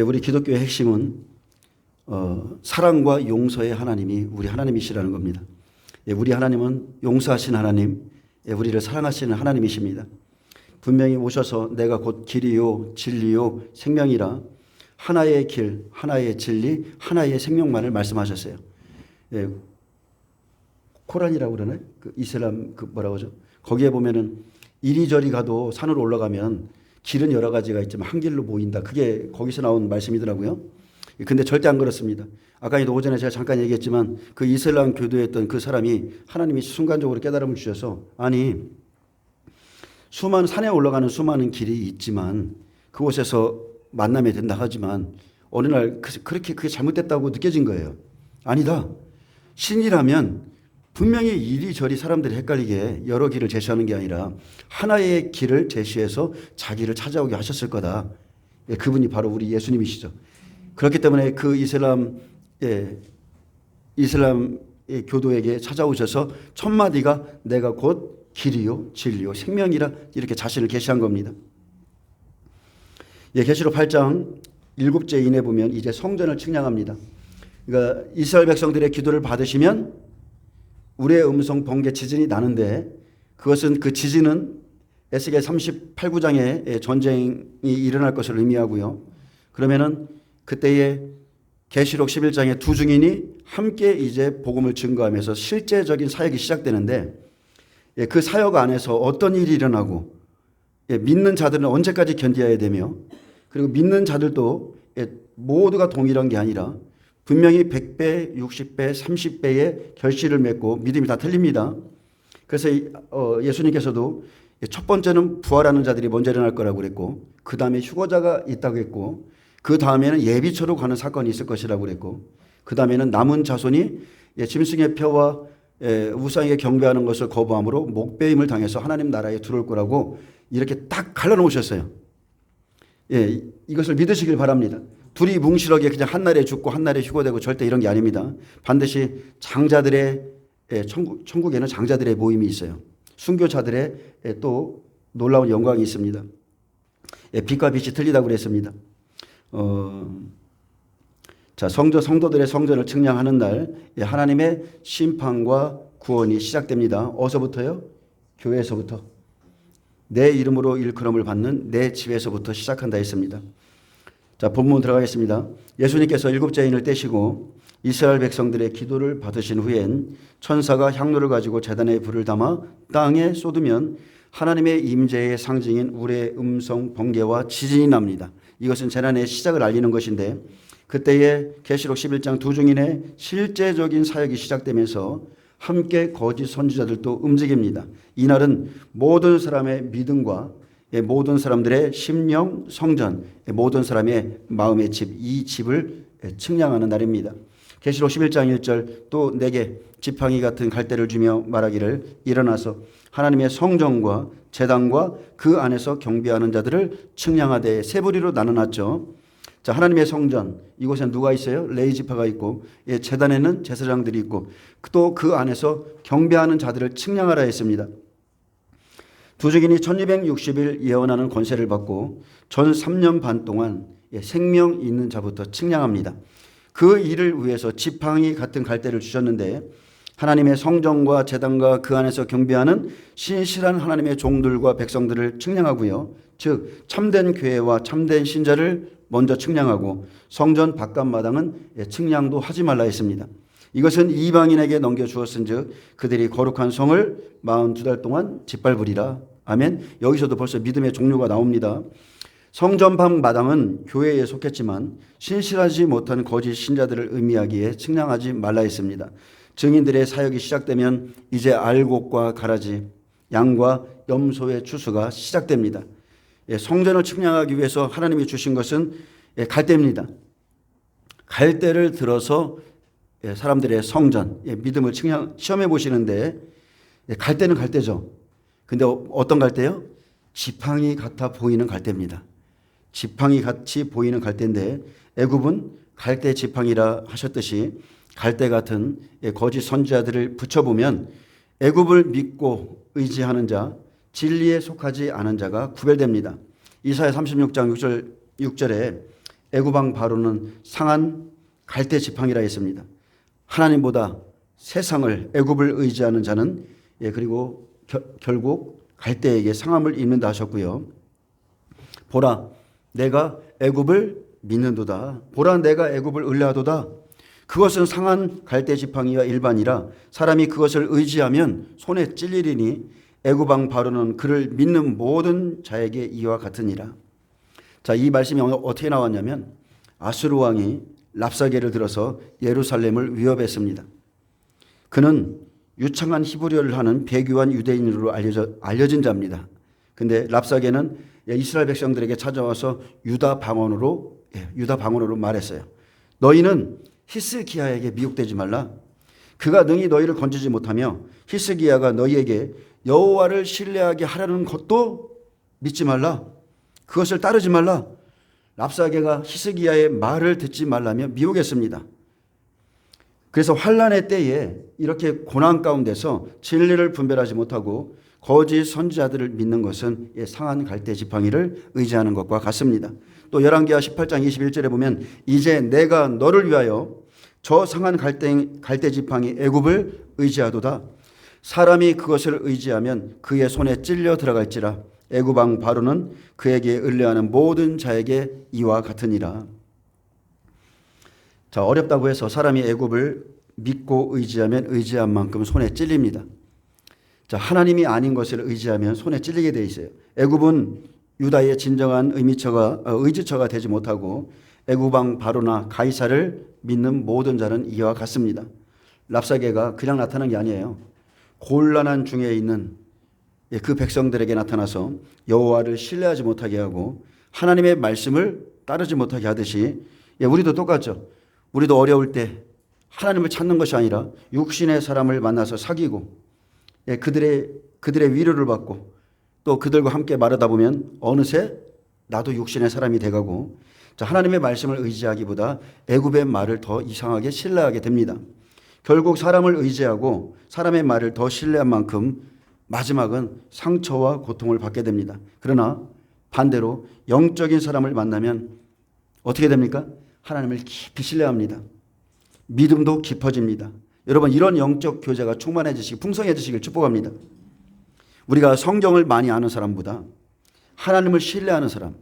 우리 기독교의 핵심은 사랑과 용서의 하나님이 우리 하나님이시라는 겁니다. 우리 하나님은 용서하신 하나님, 우리를 사랑하시는 하나님이십니다. 분명히 오셔서 내가 곧 길이요 진리요 생명이라 하나의 길, 하나의 진리, 하나의 생명만을 말씀하셨어요. 코란이라고 그러나요? 그 이슬람 뭐라고 하죠? 거기에 보면은 이리저리 가도 산으로 올라가면 길은 여러 가지가 있지만 한 길로 모인다. 그게 거기서 나온 말씀이더라고요. 근데 절대 안 그렇습니다. 아까 오전에 제가 잠깐 얘기했지만 그 이슬람 교도했던 그 사람이 하나님이 순간적으로 깨달음을 주셔서 아니 수많은 산에 올라가는 수많은 길이 있지만 그곳에서 만남이 된다 하지만 어느 날 그게 잘못됐다고 느껴진 거예요. 아니다. 신이라면 분명히 이리저리 사람들이 헷갈리게 여러 길을 제시하는 게 아니라 하나의 길을 제시해서 자기를 찾아오게 하셨을 거다. 그분이 바로 우리 예수님이시죠. 그렇기 때문에 그 이슬람 교도에게 찾아오셔서 첫 마디가 내가 곧 길이요 진리요 생명이라 이렇게 자신을 계시한 겁니다. 계시록 8장 7제 이내 보면 이제 성전을 측량합니다. 그러니까 이스라엘 백성들의 기도를 받으시면 우리의 음성 번개 지진이 나는데 그것은 그 지진은 에스겔 38구장에 전쟁이 일어날 것을 의미하고요. 그러면은 그때에 계시록 11장의 두 증인이 함께 이제 복음을 증거하면서 실제적인 사역이 시작되는데 그 사역 안에서 어떤 일이 일어나고 믿는 자들은 언제까지 견뎌야 되며 그리고 믿는 자들도 모두가 동일한 게 아니라 분명히 100배, 60배, 30배의 결실을 맺고 믿음이 다 틀립니다. 그래서 예수님께서도 첫 번째는 부활하는 자들이 먼저 일어날 거라고 그랬고 그 다음에 휴거자가 있다고 했고 그 다음에는 예비처로 가는 사건이 있을 것이라고 그랬고 그 다음에는 남은 자손이 짐승의 표와 우상에게 경배하는 것을 거부함으로 목배임을 당해서 하나님 나라에 들어올 거라고 이렇게 딱 갈라놓으셨어요. 이것을 믿으시길 바랍니다. 둘이 뭉실하게 그냥 한날에 죽고 한날에 휴거되고 절대 이런 게 아닙니다. 반드시 장자들의 천국에는 장자들의 모임이 있어요. 순교자들의 또 놀라운 영광이 있습니다. 빛과 빛이 틀리다고 그랬습니다. 자, 성도들의 성전을 측량하는 날 하나님의 심판과 구원이 시작됩니다. 어디서부터요? 교회에서부터. 내 이름으로 일컬음을 받는 내 집에서부터 시작한다 했습니다. 자, 본문 들어가겠습니다. 예수님께서 7째 인을 떼시고 이스라엘 백성들의 기도를 받으신 후엔 천사가 향로를 가지고 제단에 불을 담아 땅에 쏟으면 하나님의 임재의 상징인 우레의 음성 번개와 지진이 납니다. 이것은 재난의 시작을 알리는 것인데 그때에 계시록 11장 두 증인의 실제적인 사역이 시작되면서 함께 거짓 선지자들도 움직입니다. 이날은 모든 사람의 믿음과 모든 사람들의 심령 성전, 모든 사람의 마음의 집, 이 집을 측량하는 날입니다. 계시록 11장 1절 또 내게 지팡이 같은 갈대를 주며 말하기를 일어나서 하나님의 성전과 제단과 그 안에서 경배하는 자들을 측량하되 세 부리로 나눠놨죠. 자, 하나님의 성전, 이곳에 누가 있어요? 레위 지파가 있고 제단에는 제사장들이 있고 또 그 안에서 경배하는 자들을 측량하라 했습니다. 두 증인이 1260일 예언하는 권세를 받고 전 3년 반 동안 생명 있는 자부터 측량합니다. 그 일을 위해서 지팡이 같은 갈대를 주셨는데 하나님의 성전과 제단과 그 안에서 경배하는 신실한 하나님의 종들과 백성들을 측량하고요. 즉 참된 교회와 참된 신자를 먼저 측량하고 성전 바깥마당은 측량도 하지 말라 했습니다. 이것은 이방인에게 넘겨주었은즉 그들이 거룩한 성을 42달 동안 짓밟으리라. 아멘. 여기서도 벌써 믿음의 종류가 나옵니다. 성전 밖 마당은 교회에 속했지만 신실하지 못한 거짓 신자들을 의미하기에 측량하지 말라 했습니다. 증인들의 사역이 시작되면 이제 알곡과 가라지, 양과 염소의 추수가 시작됩니다. 성전을 측량하기 위해서 하나님이 주신 것은 갈대입니다. 갈대를 들어서 사람들의 성전, 믿음을 시험해 보시는데 갈대는 갈대죠. 근데 어떤 갈대요? 지팡이 같아 보이는 갈대입니다. 지팡이 같이 보이는 갈대인데 애굽은 갈대 지팡이라 하셨듯이 갈대 같은 거짓 선지자들을 붙여보면 애굽을 믿고 의지하는 자, 진리에 속하지 않은 자가 구별됩니다. 이사야 36장 6절에 애굽 왕 바로는 상한 갈대 지팡이라 했습니다. 하나님보다 세상을 애굽을 의지하는 자는 그리고 결국 갈대에게 상함을 입는다 하셨고요. 보라 내가 애굽을 믿는도다. 보라 내가 애굽을 의뢰하도다. 그것은 상한 갈대 지팡이와 일반이라 사람이 그것을 의지하면 손에 찔리리니 애굽 왕 바로는 그를 믿는 모든 자에게 이와 같으니라. 자, 이 말씀이 어떻게 나왔냐면 아수르 왕이 랍사게를 들어서 예루살렘을 위협했습니다. 그는 유창한 히브리어를 하는 배교한 유대인으로 알려진 자입니다. 근데 랍사게는 이스라엘 백성들에게 찾아와서 유다 방언으로 말했어요. 너희는 히스기야에게 미혹되지 말라. 그가 능히 너희를 건지지 못하며 히스기야가 너희에게 여호와를 신뢰하게 하려는 것도 믿지 말라. 그것을 따르지 말라. 랍사게가 히스기야의 말을 듣지 말라며 미혹했습니다. 그래서 환난의 때에 이렇게 고난 가운데서 진리를 분별하지 못하고 거짓 선지자들을 믿는 것은 상한 갈대 지팡이를 의지하는 것과 같습니다. 또 열왕기하 18장 21절에 보면 이제 내가 너를 위하여 저 상한 갈대 지팡이 애굽을 의지하도다. 사람이 그것을 의지하면 그의 손에 찔려 들어갈지라. 애굽 왕 바로는 그에게 의뢰하는 모든 자에게 이와 같으니라. 자, 어렵다고 해서 사람이 애굽을 믿고 의지하면 의지한 만큼 손에 찔립니다. 자, 하나님이 아닌 것을 의지하면 손에 찔리게 돼 있어요. 애굽은 유다의 진정한 의지처가 되지 못하고 애굽 왕 바로나 가이사를 믿는 모든 자는 이와 같습니다. 랍사게가 그냥 나타난 게 아니에요. 곤란한 중에 있는 그 백성들에게 나타나서 여호와를 신뢰하지 못하게 하고 하나님의 말씀을 따르지 못하게 하듯이 우리도 똑같죠. 우리도 어려울 때 하나님을 찾는 것이 아니라 육신의 사람을 만나서 사귀고 그들의 위로를 받고 또 그들과 함께 마르다 보면 어느새 나도 육신의 사람이 돼가고 하나님의 말씀을 의지하기보다 애굽의 말을 더 이상하게 신뢰하게 됩니다. 결국 사람을 의지하고 사람의 말을 더 신뢰한 만큼 마지막은 상처와 고통을 받게 됩니다. 그러나 반대로 영적인 사람을 만나면 어떻게 됩니까? 하나님을 깊이 신뢰합니다. 믿음도 깊어집니다. 여러분 이런 영적 교제가 충만해지시기 풍성해지시길 축복합니다. 우리가 성경을 많이 아는 사람보다 하나님을 신뢰하는 사람,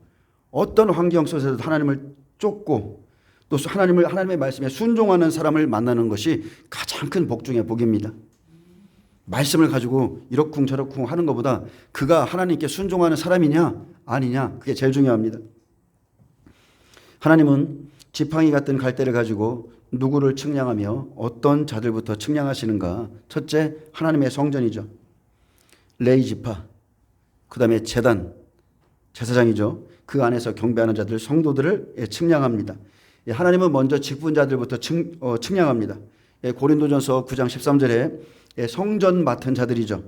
어떤 환경 속에서도 하나님을 쫓고 또 하나님의 말씀에 순종하는 사람을 만나는 것이 가장 큰 복 중의 복입니다. 말씀을 가지고 이러쿵저러쿵 하는 것보다 그가 하나님께 순종하는 사람이냐 아니냐 그게 제일 중요합니다. 하나님은 지팡이 같은 갈대를 가지고 누구를 측량하며 어떤 자들부터 측량하시는가. 첫째 하나님의 성전이죠. 레위 지파, 그 다음에 제사장이죠. 그 안에서 경배하는 자들 성도들을 측량합니다. 하나님은 먼저 직분자들부터 측량합니다. 고린도전서 9장 13절에 성전 맡은 자들이죠.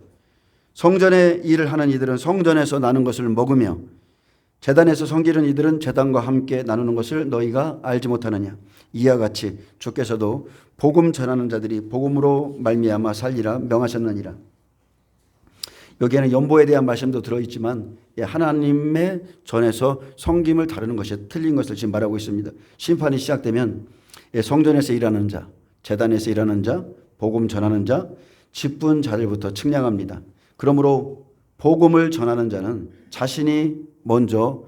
성전의 일을 하는 이들은 성전에서 나는 것을 먹으며 제단에서 섬기는 이들은 제단과 함께 나누는 것을 너희가 알지 못하느냐. 이와 같이 주께서도 복음 전하는 자들이 복음으로 말미암아 살리라 명하셨느니라. 여기에는 연보에 대한 말씀도 들어있지만 하나님의 전에서 섬김을 다루는 것이 틀린 것을 지금 말하고 있습니다. 심판이 시작되면 성전에서 일하는 자, 제단에서 일하는 자, 복음 전하는 자, 직분자들부터 측량합니다. 그러므로 복음을 전하는 자는 자신이 먼저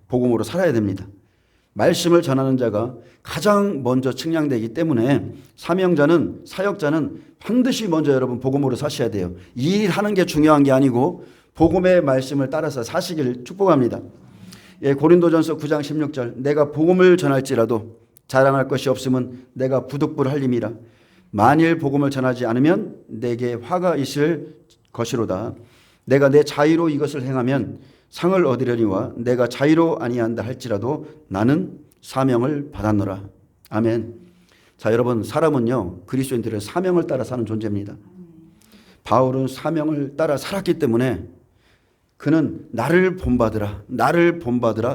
복음으로 살아야 됩니다. 말씀을 전하는 자가 가장 먼저 측량되기 때문에 사역자는 반드시 먼저 여러분 복음으로 사셔야 돼요. 이 일하는 게 중요한 게 아니고 복음의 말씀을 따라서 사시길 축복합니다. 고린도전서 9장 16절 내가 복음을 전할지라도 자랑할 것이 없으면 내가 부득불할림이라. 만일 복음을 전하지 않으면 내게 화가 있을 것이로다. 내가 내 자의로 이것을 행하면 상을 얻으려니와 내가 자의로 아니한다 할지라도 나는 사명을 받았노라. 아멘. 자, 여러분 사람은요 그리스도인들은 사명을 따라 사는 존재입니다. 바울은 사명을 따라 살았기 때문에 그는 나를 본받으라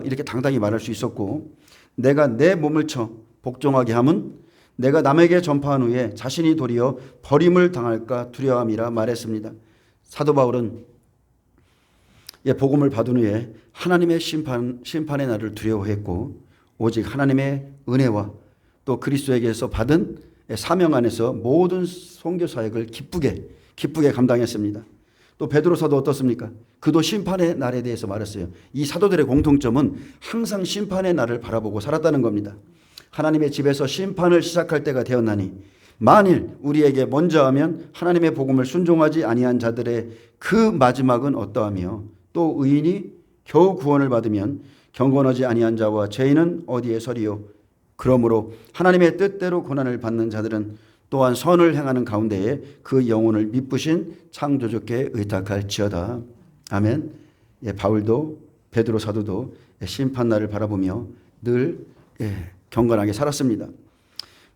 이렇게 당당히 말할 수 있었고, 내가 내 몸을 쳐 복종하게 함은 내가 남에게 전파한 후에 자신이 도리어 버림을 당할까 두려움이라 말했습니다. 사도 바울은 복음을 받은 후에 하나님의 심판의 날을 두려워했고 오직 하나님의 은혜와 또 그리스도에게서 받은 사명 안에서 모든 선교 사역을 기쁘게 감당했습니다. 또 베드로사도 어떻습니까? 그도 심판의 날에 대해서 말했어요. 이 사도들의 공통점은 항상 심판의 날을 바라보고 살았다는 겁니다. 하나님의 집에서 심판을 시작할 때가 되었나니 만일 우리에게 먼저 하면 하나님의 복음을 순종하지 아니한 자들의 그 마지막은 어떠하며 또 의인이 겨우 구원을 받으면 경건하지 아니한 자와 죄인은 어디에 서리요. 그러므로 하나님의 뜻대로 고난을 받는 자들은 또한 선을 행하는 가운데에 그 영혼을 미쁘신 창조주께 의탁할지어다. 아멘. 바울도 베드로 사도도 심판날을 바라보며 늘 경건하게 살았습니다.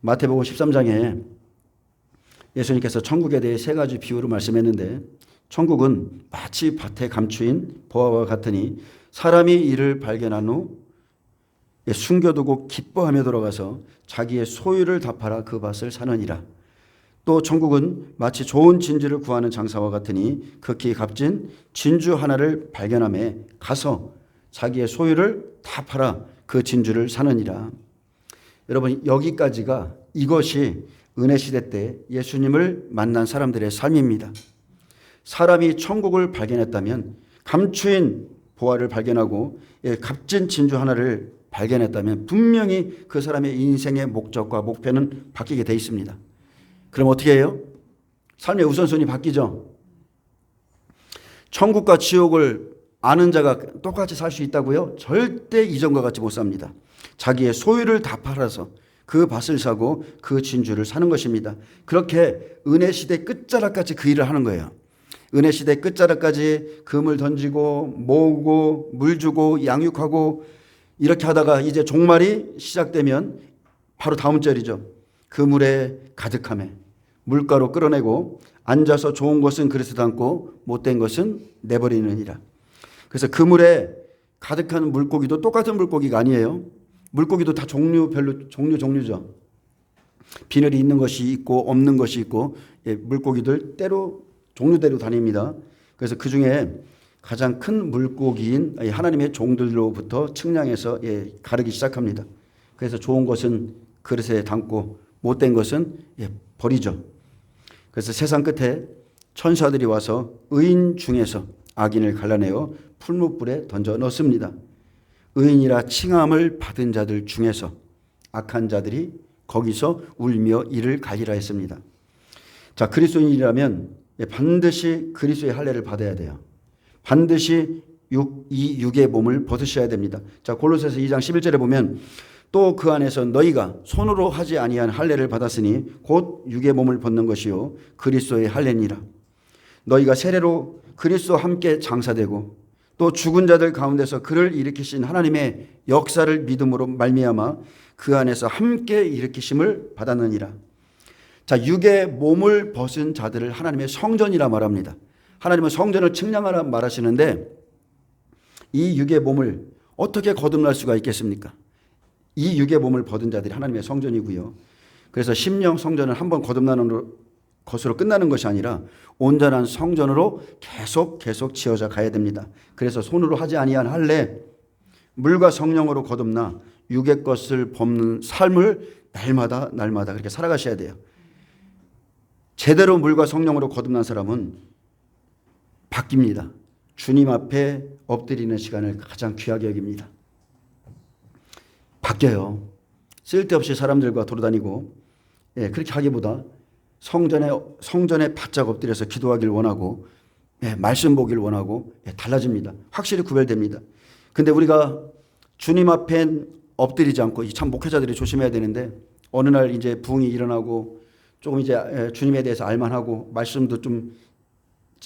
마태복음 13장에 예수님께서 천국에 대해 세 가지 비유로 말씀했는데 천국은 마치 밭에 감추인 보화와 같으니 사람이 이를 발견한 후 숨겨두고 기뻐하며 돌아가서 자기의 소유를 다 팔아 그 밭을 사느니라. 또 천국은 마치 좋은 진주를 구하는 장사와 같으니 극히 값진 진주 하나를 발견함에 가서 자기의 소유를 다 팔아 그 진주를 사느니라. 여러분, 여기까지가 이것이 은혜시대 때 예수님을 만난 사람들의 삶입니다. 사람이 천국을 발견했다면, 감추인 보화를 발견하고 값진 진주 하나를 발견했다면 분명히 그 사람의 인생의 목적과 목표는 바뀌게 돼 있습니다. 그럼 어떻게 해요? 삶의 우선순위 바뀌죠. 천국과 지옥을 아는 자가 똑같이 살 수 있다고요? 절대 이전과 같이 못 삽니다. 자기의 소유를 다 팔아서 그 밭을 사고 그 진주를 사는 것입니다. 그렇게 은혜시대 끝자락까지 그 일을 하는 거예요. 은혜시대 끝자락까지 금을 던지고 모으고 물 주고 양육하고 이렇게 하다가 이제 종말이 시작되면 바로 다음 절이죠. 그 물에 가득하며 물가로 끌어내고 앉아서 좋은 것은 그릇에 담고 못된 것은 내버리느니라. 그래서 그 물에 가득한 물고기도 똑같은 물고기가 아니에요. 물고기도 다 종류죠. 비늘이 있는 것이 있고 없는 것이 있고 물고기들 때로 종류대로 다닙니다. 그래서 그 중에 가장 큰 물고기인 하나님의 종들로부터 측량해서 가르기 시작합니다. 그래서 좋은 것은 그릇에 담고 못된 것은 버리죠. 그래서 세상 끝에 천사들이 와서 의인 중에서 악인을 갈라내어 풀무불에 던져 넣습니다. 의인이라 칭함을 받은 자들 중에서 악한 자들이 거기서 울며 이를 갈리라 했습니다. 자, 그리스도인이라면 반드시 그리스도의 할례를 받아야 돼요. 반드시 이 육의 몸을 벗으셔야 됩니다. 자, 골로새서 2장 11절에 보면 또 그 안에서 너희가 손으로 하지 아니한 할례를 받았으니 곧 육의 몸을 벗는 것이요 그리스도의 할례니라. 너희가 세례로 그리스도와 함께 장사되고 또 죽은 자들 가운데서 그를 일으키신 하나님의 역사를 믿음으로 말미암아 그 안에서 함께 일으키심을 받았느니라. 자, 육의 몸을 벗은 자들을 하나님의 성전이라 말합니다. 하나님은 성전을 측량하라 말하시는데 이 육의 몸을 어떻게 거듭날 수가 있겠습니까? 이 육의 몸을 벗은 자들이 하나님의 성전이고요. 그래서 심령 성전은 한번 거듭나는 것으로 끝나는 것이 아니라 온전한 성전으로 계속 지어져 가야 됩니다. 그래서 손으로 하지 아니한 할례, 물과 성령으로 거듭나 육의 것을 벗는 삶을 날마다 그렇게 살아가셔야 돼요. 제대로 물과 성령으로 거듭난 사람은 바뀝니다. 주님 앞에 엎드리는 시간을 가장 귀하게 여깁니다. 바뀌어요. 쓸데없이 사람들과 돌아다니고 그렇게 하기보다 성전에 바짝 엎드려서 기도하길 원하고 말씀 보길 원하고 달라집니다. 확실히 구별됩니다. 근데 우리가 주님 앞에 엎드리지 않고 참 목회자들이 조심해야 되는데 어느 날 이제 부흥이 일어나고 조금 이제 주님에 대해서 알만하고 말씀도 좀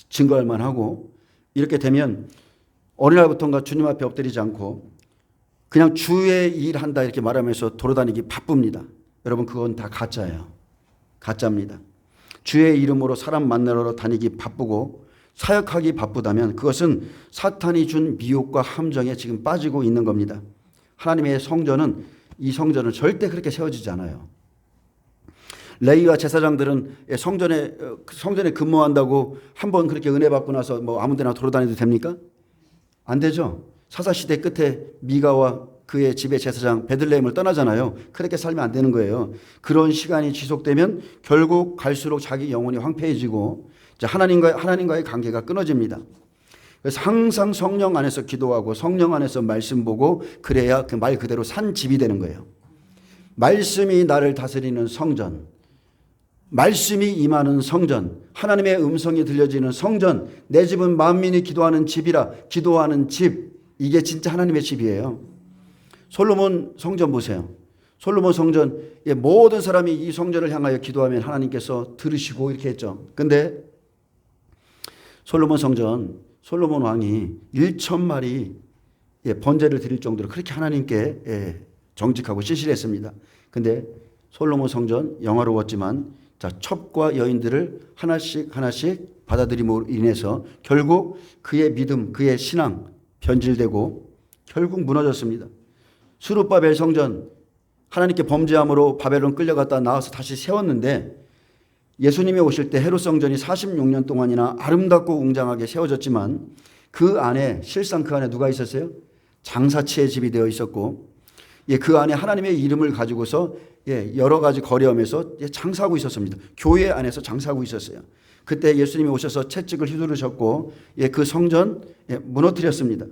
증거할 만하고 이렇게 되면 어느 날부터인가 주님 앞에 엎드리지 않고 그냥 주의 일한다 이렇게 말하면서 돌아다니기 바쁩니다. 여러분, 그건 다 가짜예요. 가짜입니다. 주의 이름으로 사람 만나러 다니기 바쁘고 사역하기 바쁘다면 그것은 사탄이 준 미혹과 함정에 지금 빠지고 있는 겁니다. 하나님의 성전은 이 성전은 절대 그렇게 세워지지 않아요. 레위와 제사장들은 성전에 근무한다고 한번 그렇게 은혜 받고 나서 뭐 아무 데나 돌아다녀도 됩니까? 안 되죠. 사사시대 끝에 미가와 그의 집의 제사장 베들레헴을 떠나잖아요. 그렇게 살면 안 되는 거예요. 그런 시간이 지속되면 결국 갈수록 자기 영혼이 황폐해지고 하나님과의 관계가 끊어집니다. 그래서 항상 성령 안에서 기도하고 성령 안에서 말씀 보고 그래야 그 말 그대로 산 집이 되는 거예요. 말씀이 나를 다스리는 성전, 말씀이 임하는 성전, 하나님의 음성이 들려지는 성전, 내 집은 만민이 기도하는 집이라. 기도하는 집, 이게 진짜 하나님의 집이에요. 솔로몬 성전 보세요. 솔로몬 성전, 모든 사람이 이 성전을 향하여 기도하면 하나님께서 들으시고 이렇게 했죠. 근데 솔로몬 성전, 솔로몬 왕이 1,000마리 번제를 드릴 정도로 그렇게 하나님께 정직하고 신실했습니다. 근데 솔로몬 성전 영화로웠지만 첩과 여인들을 하나씩 받아들임으로 인해서 결국 그의 믿음, 그의 신앙 변질되고 결국 무너졌습니다. 스룹바벨 성전, 하나님께 범죄함으로 바벨론 끌려갔다 나와서 다시 세웠는데 예수님이 오실 때 헤롯 성전이 46년 동안이나 아름답고 웅장하게 세워졌지만 그 안에 실상 그 안에 누가 있었어요? 장사치의 집이 되어 있었고 그 안에 하나님의 이름을 가지고서 여러 가지 거래하면서 장사하고 있었습니다. 교회 안에서 장사하고 있었어요. 그때 예수님이 오셔서 채찍을 휘두르셨고 그 성전 무너뜨렸습니다.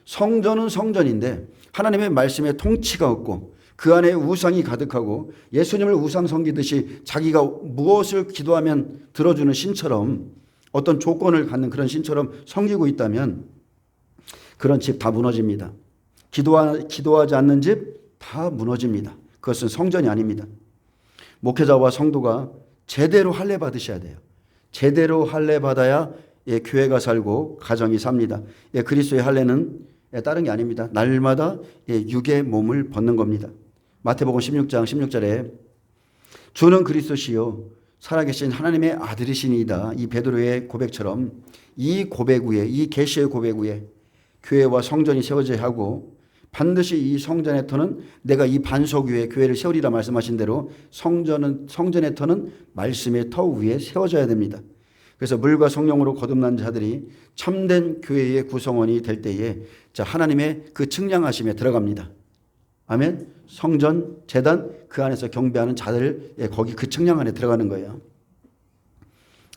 성전은 성전인데 하나님의 말씀에 통치가 없고 그 안에 우상이 가득하고 예수님을 우상 섬기듯이 자기가 무엇을 기도하면 들어주는 신처럼 어떤 조건을 갖는 그런 신처럼 섬기고 있다면 그런 집 다 무너집니다. 기도하지 않는 집 다 무너집니다. 그것은 성전이 아닙니다. 목회자와 성도가 제대로 할례 받으셔야 돼요. 제대로 할례 받아야 교회가 살고 가정이 삽니다. 그리스도의 할례는 다른 게 아닙니다. 날마다 육의 몸을 벗는 겁니다. 마태복음 16장 16절에 주는 그리스도시요 살아계신 하나님의 아들이시니이다. 이 베드로의 고백처럼 이 고백 위에, 이 계시의 고백 위에 교회와 성전이 세워져야 하고 반드시 이 성전의 터는 내가 이 반석 위에 교회를 세우리라 말씀하신 대로 성전의 터는 말씀의 터 위에 세워져야 됩니다. 그래서 물과 성령으로 거듭난 자들이 참된 교회의 구성원이 될 때에 하나님의 그 측량하심에 들어갑니다. 아멘. 성전, 제단 그 안에서 경배하는 자들 거기 그 측량 안에 들어가는 거예요.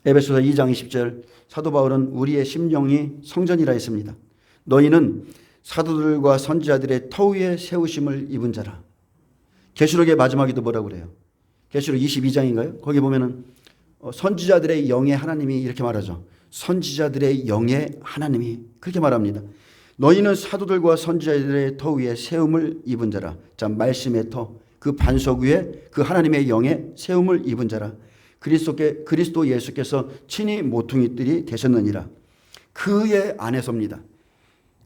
에베소서 2장 20절 사도 바울은 우리의 심령이 성전이라 했습니다. 너희는 사도들과 선지자들의 터 위에 세우심을 입은 자라. 계시록의 마지막에도 뭐라고 그래요? 계시록 22장인가요? 거기 보면은 선지자들의 영의 하나님이 이렇게 말하죠. 선지자들의 영의 하나님이 그렇게 말합니다. 너희는 사도들과 선지자들의 터 위에 세움을 입은 자라. 자, 말씀의 터, 그 반석 위에 그 하나님의 영의 세움을 입은 자라. 그리스도 예수께서 친히 모퉁이들이 되셨느니라. 그의 안에서입니다.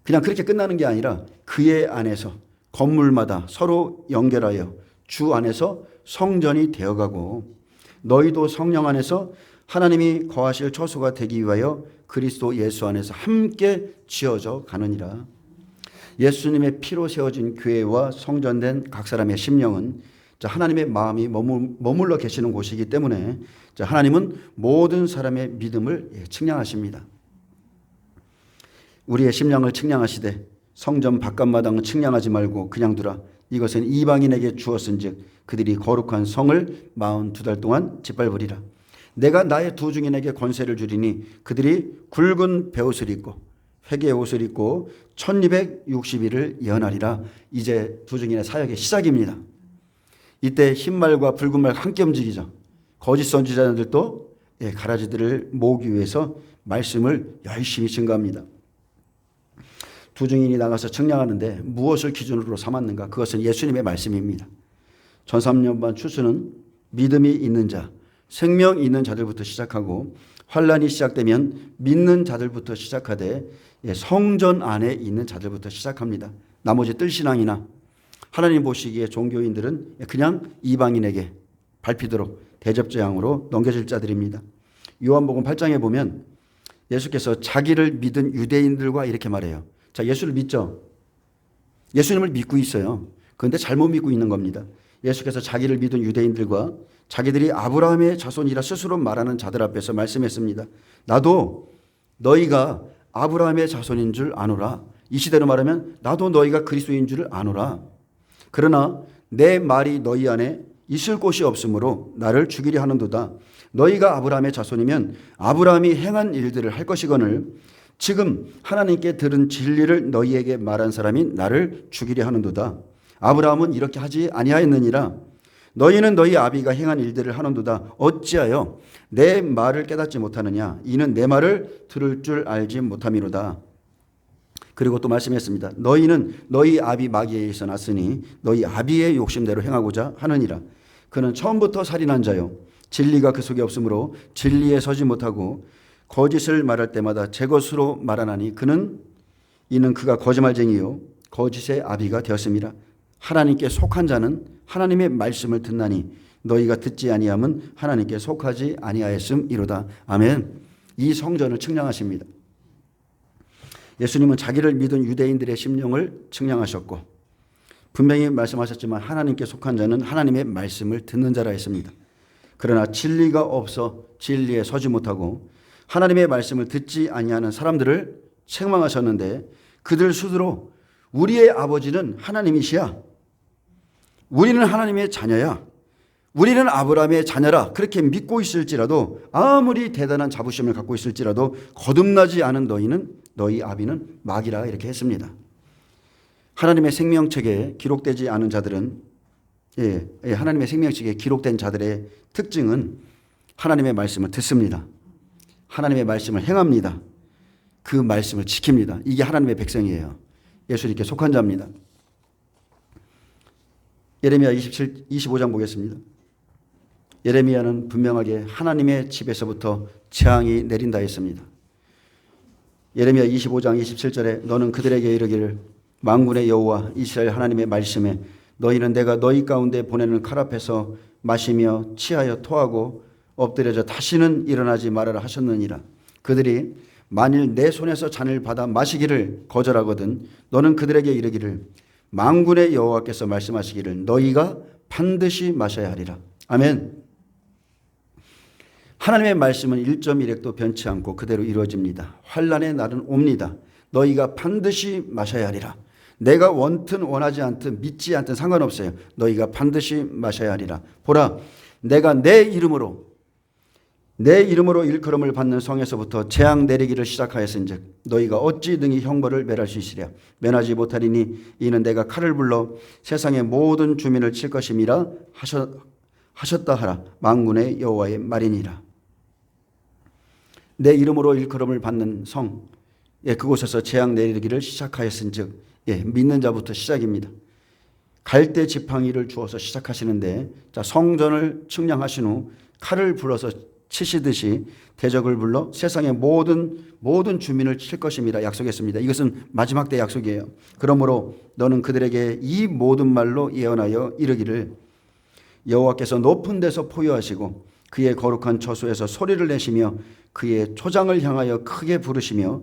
그냥 그렇게 끝나는 게 아니라 그의 안에서 건물마다 서로 연결하여 주 안에서 성전이 되어가고 너희도 성령 안에서 하나님이 거하실 처소가 되기 위하여 그리스도 예수 안에서 함께 지어져 가느니라. 예수님의 피로 세워진 교회와 성전된 각 사람의 심령은 하나님의 마음이 머물러 계시는 곳이기 때문에 하나님은 모든 사람의 믿음을 측량하십니다. 우리의 심령을 측량하시되 성전 바깥마당을 측량하지 말고 그냥 두라. 이것은 이방인에게 주었은즉 그들이 거룩한 성을 42달 동안 짓밟으리라. 내가 나의 두 증인에게 권세를 주리니 그들이 굵은 베옷을 입고 회개의 옷을 입고 1260일을 예언하리라. 이제 두 증인의 사역의 시작입니다. 이때 흰말과 붉은 말 함께 움직이죠. 거짓 선지자들도 가라지들을 모으기 위해서 말씀을 열심히 증거합니다. 두 증인이 나가서 측량하는데 무엇을 기준으로 삼았는가? 그것은 예수님의 말씀입니다. 전삼년반 추수는 믿음이 있는 자, 생명 있는 자들부터 시작하고 환란이 시작되면 믿는 자들부터 시작하되 성전 안에 있는 자들부터 시작합니다. 나머지 뜰신앙이나 하나님 보시기에 종교인들은 그냥 이방인에게 밟히도록 대접재앙으로 넘겨질 자들입니다. 요한복음 8장에 보면 예수께서 자기를 믿은 유대인들과 이렇게 말해요. 자, 예수를 믿죠? 예수님을 믿고 있어요. 그런데 잘못 믿고 있는 겁니다. 예수께서 자기를 믿은 유대인들과 자기들이 아브라함의 자손이라 스스로 말하는 자들 앞에서 말씀했습니다. 나도 너희가 아브라함의 자손인 줄 아노라. 이 시대로 말하면 나도 너희가 그리스도인 줄을 아노라. 그러나 내 말이 너희 안에 있을 곳이 없으므로 나를 죽이려 하는도다. 너희가 아브라함의 자손이면 아브라함이 행한 일들을 할 것이거늘 지금 하나님께 들은 진리를 너희에게 말한 사람이 나를 죽이려 하는도다. 아브라함은 이렇게 하지 아니하였느니라. 너희는 너희 아비가 행한 일들을 하는도다. 어찌하여 내 말을 깨닫지 못하느냐. 이는 내 말을 들을 줄 알지 못함이로다. 그리고 또 말씀했습니다. 너희는 너희 아비 마귀에게서 났으니 너희 아비의 욕심대로 행하고자 하느니라. 그는 처음부터 살인한 자요 진리가 그 속에 없으므로 진리에 서지 못하고 거짓을 말할 때마다 제 것으로 말하나니 이는 그가 거짓말쟁이요 거짓의 아비가 되었음이라. 하나님께 속한 자는 하나님의 말씀을 듣나니 너희가 듣지 아니함은 하나님께 속하지 아니하였음이로다. 아멘. 이 성전을 측량하십니다. 예수님은 자기를 믿은 유대인들의 심령을 측량하셨고 분명히 말씀하셨지만 하나님께 속한 자는 하나님의 말씀을 듣는 자라 했습니다. 그러나 진리가 없어 진리에 서지 못하고 하나님의 말씀을 듣지 아니하는 사람들을 책망하셨는데 그들 스스로 우리의 아버지는 하나님이시야. 우리는 하나님의 자녀야. 우리는 아브라함의 자녀라. 그렇게 믿고 있을지라도 아무리 대단한 자부심을 갖고 있을지라도 거듭나지 않은 너희 아비는 마귀라 이렇게 했습니다. 하나님의 생명책에 기록되지 않은 자들은 하나님의 생명책에 기록된 자들의 특징은 하나님의 말씀을 듣습니다. 하나님의 말씀을 행합니다. 그 말씀을 지킵니다. 이게 하나님의 백성이에요. 예수님께 속한 자입니다. 예레미야 25장 보겠습니다. 예레미야는 분명하게 하나님의 집에서부터 재앙이 내린다 했습니다. 예레미야 25장 27절에 너는 그들에게 이르기를 만군의 여호와 이스라엘 하나님의 말씀에 너희는 내가 너희 가운데 보내는 칼 앞에서 마시며 취하여 토하고 엎드려져 다시는 일어나지 말아라 하셨느니라. 그들이 만일 내 손에서 잔을 받아 마시기를 거절하거든 너는 그들에게 이르기를 만군의 여호와께서 말씀하시기를 너희가 반드시 마셔야 하리라. 아멘. 하나님의 말씀은 1.1핵도 변치 않고 그대로 이루어집니다. 환난의 날은 옵니다. 너희가 반드시 마셔야 하리라. 내가 원튼 원하지 않든 믿지 않든 상관없어요. 너희가 반드시 마셔야 하리라. 보라, 내가 내 이름으로 일컬음을 받는 성에서부터 재앙 내리기를 시작하였은즉 너희가 어찌 능히 형벌을 면할 수 있으랴. 면하지 못하리니 이는 내가 칼을 불러 세상의 모든 주민을 칠 것임이라 하셨다 하라. 만군의 여호와의 말이니라. 내 이름으로 일컬음을 받는 성, 그곳에서 재앙 내리기를 시작하였은즉 믿는 자부터 시작입니다. 갈대 지팡이를 주어서 시작하시는데 성전을 측량하신 후 칼을 불어서 치시듯이 대적을 불러 세상의 모든 주민을 칠 것임이라 약속했습니다. 이것은 마지막 때 약속이에요. 그러므로 너는 그들에게 이 모든 말로 예언하여 이르기를 여호와께서 높은 데서 포효하시고 그의 거룩한 처소에서 소리를 내시며 그의 초장을 향하여 크게 부르시며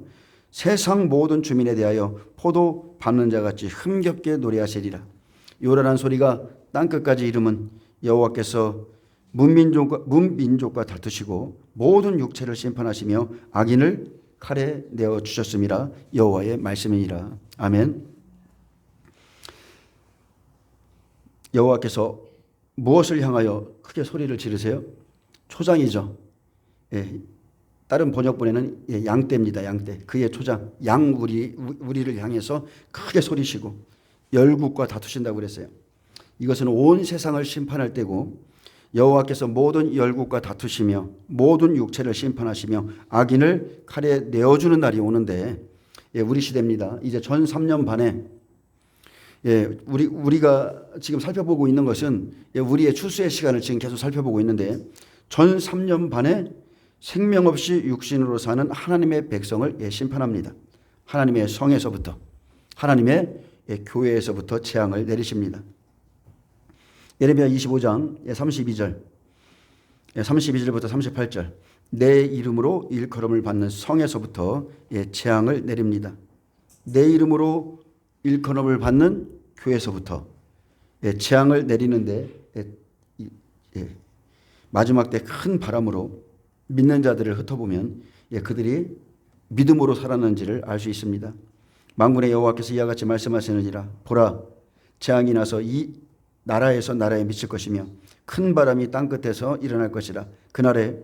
세상 모든 주민에 대하여 포도 받는 자같이 힘겹게 노래하시리라. 요란한 소리가 땅끝까지 이름은 여호와께서 문민족과 다투시고 모든 육체를 심판하시며 악인을 칼에 내어 주셨음이라. 여호와의 말씀이니라. 아멘. 여호와께서 무엇을 향하여 크게 소리를 지르세요? 초장이죠. 다른 번역본에는 양떼입니다. 양떼. 그의 초장, 우리를 향해서 크게 소리시고 열국과 다투신다고 그랬어요. 이것은 온 세상을 심판할 때고 여호와께서 모든 열국과 다투시며 모든 육체를 심판하시며 악인을 칼에 내어주는 날이 오는데 우리 시대입니다. 이제 전 3년 반에 우리가 지금 살펴보고 있는 것은 우리의 추수의 시간을 지금 계속 살펴보고 있는데 전 3년 반에 생명 없이 육신으로 사는 하나님의 백성을 심판합니다. 하나님의 성에서부터 하나님의 교회에서부터 재앙을 내리십니다. 예레미야 25장 32절부터 38절 내 이름으로 일컬음을 받는 성에서부터 재앙을 내립니다. 내 이름으로 일컬음을 받는 교회에서부터 재앙을 내리는데 마지막 때 큰 바람으로 믿는 자들을 흩어보면 그들이 믿음으로 살았는지를 알 수 있습니다. 만군의 여호와께서 이와 같이 말씀하시느니라. 보라, 재앙이 나서 이 나라에서 나라에 미칠 것이며 큰 바람이 땅 끝에서 일어날 것이라. 그날에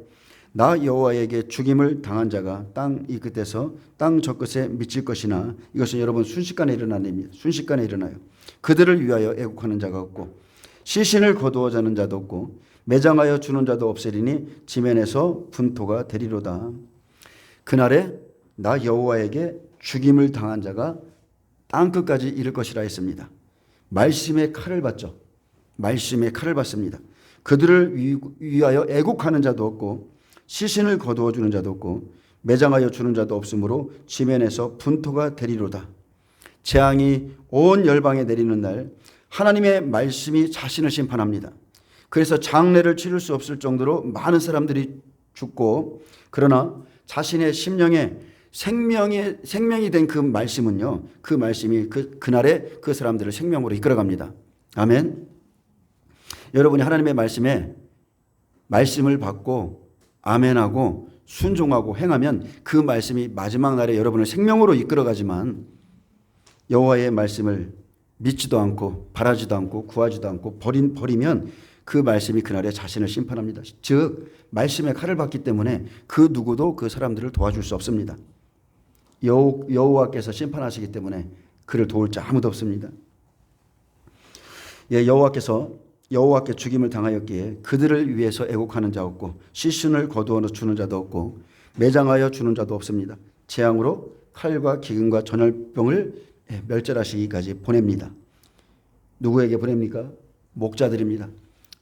나 여호와에게 죽임을 당한 자가 땅 이 끝에서 땅 저 끝에 미칠 것이나 이것은 여러분 순식간에 일어나는 일입니다. 순식간에 일어나요. 그들을 위하여 애국하는 자가 없고 시신을 거두어 자는 자도 없고 매장하여 주는 자도 없으리니 지면에서 분토가 되리로다. 그날에 나 여호와에게 죽임을 당한 자가 땅 끝까지 이를 것이라 했습니다. 말씀의 칼을 받죠. 말씀의 칼을 받습니다. 그들을 위하여 애국하는 자도 없고 시신을 거두어 주는 자도 없고 매장하여 주는 자도 없으므로 지면에서 분토가 되리로다. 재앙이 온 열방에 내리는 날 하나님의 말씀이 자신을 심판합니다. 그래서 장례를 치를 수 없을 정도로 많은 사람들이 죽고, 그러나 자신의 심령에 생명이 된 그 말씀은요, 그 말씀이 그날에 그 사람들을 생명으로 이끌어갑니다. 아멘. 여러분이 하나님의 말씀을 받고 아멘하고 순종하고 행하면 그 말씀이 마지막 날에 여러분을 생명으로 이끌어가지만, 여호와의 말씀을 믿지도 않고 바라지도 않고 구하지도 않고 버리면 그 말씀이 그날에 자신을 심판합니다. 즉 말씀의 칼을 받기 때문에 그 누구도 그 사람들을 도와줄 수 없습니다. 여호와께서 심판하시기 때문에 그를 도울 자 아무도 없습니다. 예, 여호와께 죽임을 당하였기에 그들을 위해서 애곡하는 자 없고 시신을 거두어 주는 자도 없고 매장하여 주는 자도 없습니다. 재앙으로 칼과 기근과 전염병을 멸절하시기까지 보냅니다. 누구에게 보냅니까? 목자들입니다.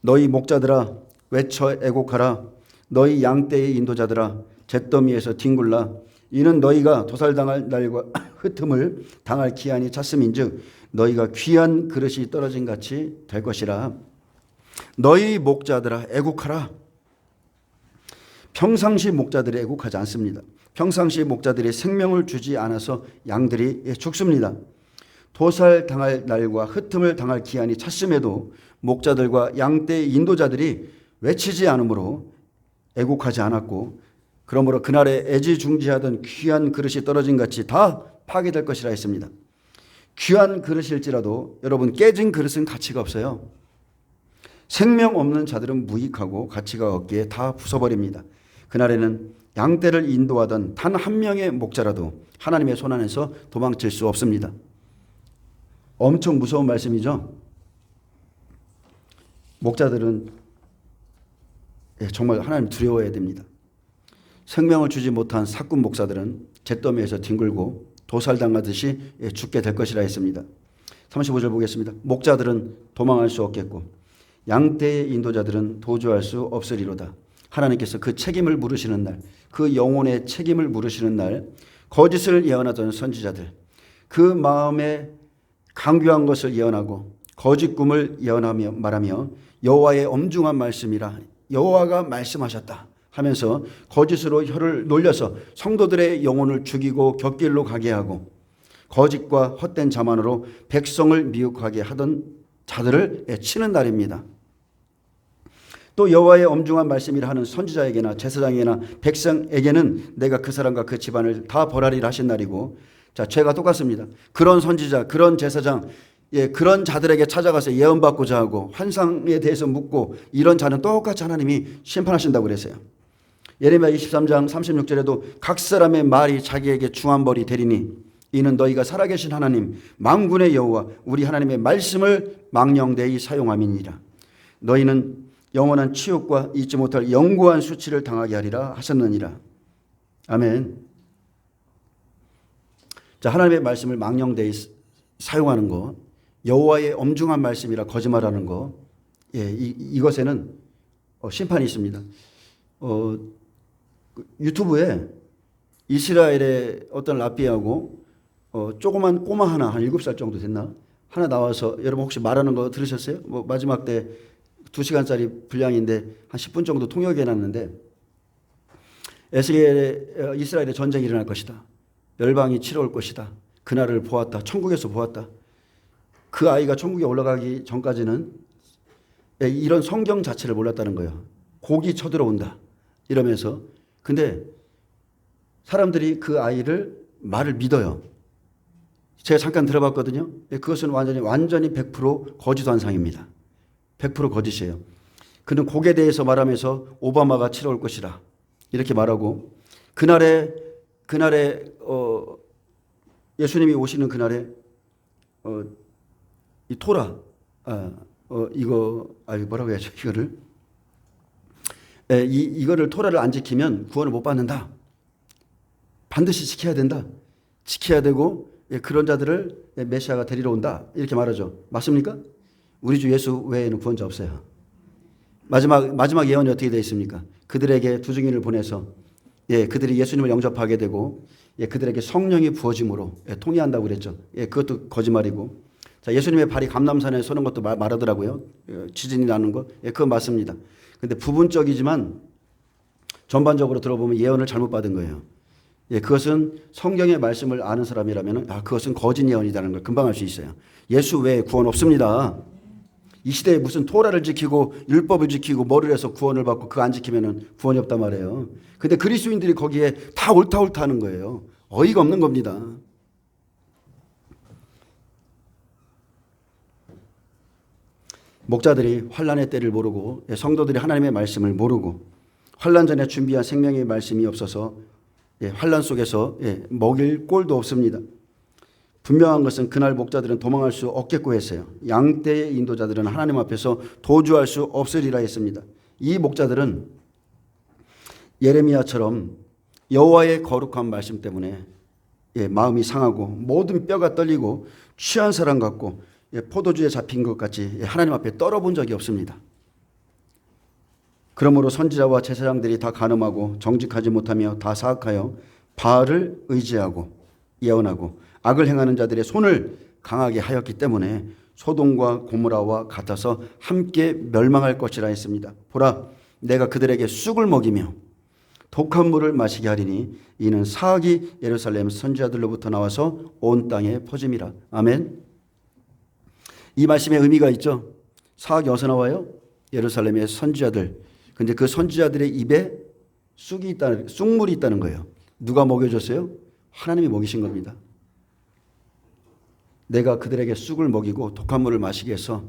너희 목자들아 외쳐 애곡하라. 너희 양떼의 인도자들아 잿더미에서 뒹굴라. 이는 너희가 도살당할 날과 흩음을 당할 기한이 찼음인즉 너희가 귀한 그릇이 떨어진 같이 될 것이라. 너희 목자들아 애곡하라. 평상시 목자들이 애곡하지 않습니다. 평상시 목자들이 생명을 주지 않아서 양들이 죽습니다. 도살당할 날과 흩음을 당할 기한이 찼음에도 목자들과 양떼 인도자들이 외치지 않으므로 애곡하지 않았고, 그러므로 그날에 애지중지하던 귀한 그릇이 떨어진 같이 다 파괴될 것이라 했습니다. 귀한 그릇일지라도 여러분, 깨진 그릇은 가치가 없어요. 생명 없는 자들은 무익하고 가치가 없기에 다 부숴버립니다. 그날에는 양떼를 인도하던 단 한 명의 목자라도 하나님의 손 안에서 도망칠 수 없습니다. 엄청 무서운 말씀이죠. 목자들은 정말 하나님 두려워해야 됩니다. 생명을 주지 못한 사꾼 목사들은 잿더미에서 뒹굴고 도살당하듯이 죽게 될 것이라 했습니다. 35절 보겠습니다. 목자들은 도망할 수 없겠고 양떼의 인도자들은 도주할 수 없으리로다. 하나님께서 그 책임을 물으시는 날, 그 영혼의 책임을 물으시는 날, 거짓을 예언하던 선지자들, 그 마음에 강교한 것을 예언하고 거짓 꿈을 예언하며 말하며 여호와의 엄중한 말씀이라, 여호와가 말씀하셨다 하면서 거짓으로 혀를 놀려서 성도들의 영혼을 죽이고 곁길로 가게 하고 거짓과 헛된 자만으로 백성을 미혹하게 하던 자들을 치는 날입니다. 또 여호와의 엄중한 말씀이라 하는 선지자에게나 제사장에게나 백성에게는 내가 그 사람과 그 집안을 다 벌하리라 하신 날이고, 자, 죄가 똑같습니다. 그런 선지자, 그런 제사장, 그런 자들에게 찾아가서 예언받고자 하고 환상에 대해서 묻고 이런 자는 똑같이 하나님이 심판하신다고 그랬어요. 예레미야 23장 36절에도 각 사람의 말이 자기에게 중한 벌이 되리니 이는 너희가 살아계신 하나님 만군의 여호와 우리 하나님의 말씀을 망령되이 사용함이니라. 너희는 영원한 치욕과 잊지 못할 영구한 수치를 당하게 하리라 하셨느니라. 아멘. 자, 하나님의 말씀을 망령되이 사용하는 거, 여호와의 엄중한 말씀이라 거짓말하는 거, 이것에는 심판이 있습니다. 유튜브에 이스라엘의 어떤 랍비하고 조그만 꼬마 하나, 한 7살 정도 됐나? 하나 나와서, 여러분 혹시 말하는 거 들으셨어요? 마지막 때 2시간짜리 분량인데 한 10분 정도 통역해 놨는데, 이스라엘의 전쟁이 일어날 것이다. 열방이 치러올 것이다. 그날을 보았다. 천국에서 보았다. 그 아이가 천국에 올라가기 전까지는 이런 성경 자체를 몰랐다는 거예요. 곡이 쳐들어온다 이러면서. 근데 사람들이 그 아이를 말을 믿어요. 제가 잠깐 들어봤거든요. 그것은 완전히 100% 거짓 환상입니다. 100% 거짓이에요. 그는 곡에 대해서 말하면서 오바마가 치러올 것이라 이렇게 말하고 그날에 예수님이 오시는 그날에 이 토라 뭐라고 해야죠 이거를 이거를 토라를 안 지키면 구원을 못 받는다. 반드시 지켜야 된다. 지켜야 되고 그런 자들을 메시아가 데리러 온다. 이렇게 말하죠. 맞습니까? 우리 주 예수 외에는 구원자 없어요. 마지막 예언이 어떻게 되어 있습니까? 그들에게 두 증인을 보내서 그들이 예수님을 영접하게 되고 그들에게 성령이 부어짐으로 통회한다고 그랬죠. 그것도 거짓말이고. 자, 예수님의 발이 감람산에 서는 것도 말하더라고요. 지진이 나는 거. 그건 맞습니다. 근데 부분적이지만 전반적으로 들어보면 예언을 잘못 받은 거예요. 그것은 성경의 말씀을 아는 사람이라면 그것은 거짓 예언이라는 걸 금방 알 수 있어요. 예수 외에 구원 없습니다. 이 시대에 무슨 토라를 지키고 율법을 지키고 뭐를 해서 구원을 받고 그거 안 지키면 구원이 없단 말이에요. 근데 그리스도인들이 거기에 다 옳다 하는 거예요. 어이가 없는 겁니다. 목자들이 환난의 때를 모르고 성도들이 하나님의 말씀을 모르고 환난 전에 준비한 생명의 말씀이 없어서 환난 속에서 먹일 꼴도 없습니다. 분명한 것은 그날 목자들은 도망할 수 없겠고 했어요. 양떼의 인도자들은 하나님 앞에서 도주할 수 없으리라 했습니다. 이 목자들은 예레미야처럼 여호와의 거룩한 말씀 때문에 마음이 상하고 모든 뼈가 떨리고 취한 사람 같고 포도주에 잡힌 것 같이 하나님 앞에 떨어본 적이 없습니다. 그러므로 선지자와 제사장들이 다 간음하고 정직하지 못하며 다 사악하여 바알을 의지하고 예언하고 악을 행하는 자들의 손을 강하게 하였기 때문에 소돔과 고모라와 같아서 함께 멸망할 것이라 했습니다. 보라, 내가 그들에게 쑥을 먹이며 독한 물을 마시게 하리니 이는 사악이 예루살렘 선지자들로부터 나와서 온 땅에 퍼짐이라. 아멘. 이 말씀에 의미가 있죠. 사악이 어디서 나와요? 예루살렘의 선지자들. 근데 그 선지자들의 입에 쑥물이 있다는 거예요. 누가 먹여줬어요? 하나님이 먹이신 겁니다. 내가 그들에게 쑥을 먹이고 독한 물을 마시게 해서